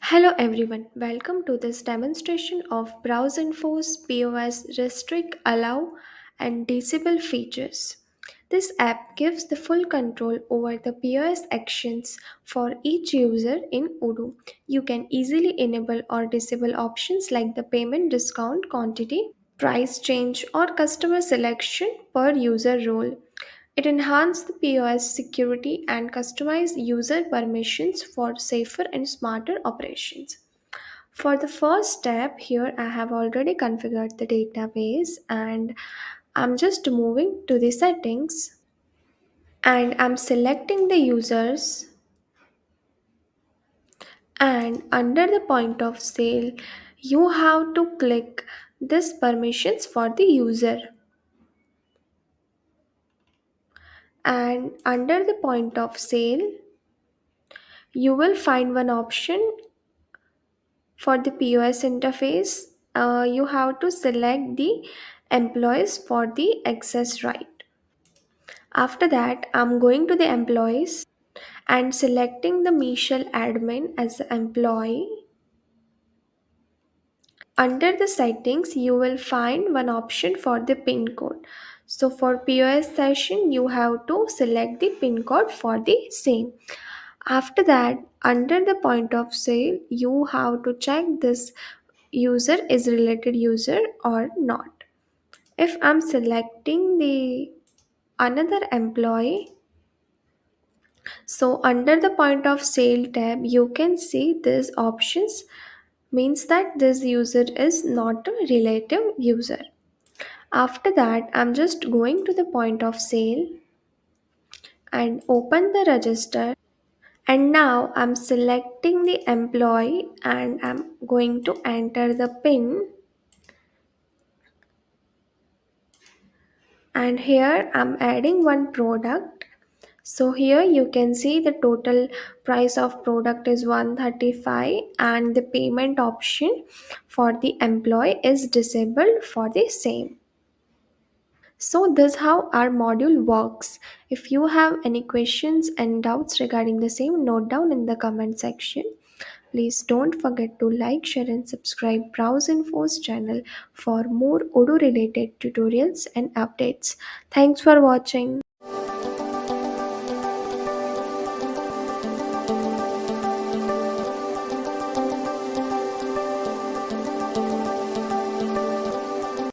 Hello everyone, welcome to this demonstration of BrowseInfo's POS restrict, allow, and disable features. This app gives the full control over the POS actions for each user in Odoo. You can easily enable or disable options like the payment discount quantity, price change, or customer selection per user role. It enhanced the POS security and customized user permissions for safer and smarter operations. For the first step, here I have already configured the database and I'm just moving to the settings and I'm selecting the users, and under the point of sale you have to click this permissions for the user, and under the point of sale you will find one option for the POS interface. You have to select the employees for the access right. After that, I'm going to the employees and selecting the Michelle admin as the employee. Under the settings, you will find one option for the PIN code. So for POS session, you have to select the PIN code for the same. After that, under the point of sale, you have to check this user is related user or not. If I'm selecting the another employee, so under the point of sale tab, you can see these options means that this user is not a relative user. After that, I'm just going to the point of sale and open the register, and now I'm selecting the employee and I'm going to enter the PIN, and here I'm adding one product. So here you can see the total price of product is 135 and the payment option for the employee is disabled for the same. So this how our module works. If you have any questions and doubts regarding the same, note down in the comment section. Please don't forget to like, share and subscribe BrowseInfo's channel for more Odoo related tutorials and updates. Thanks for watching.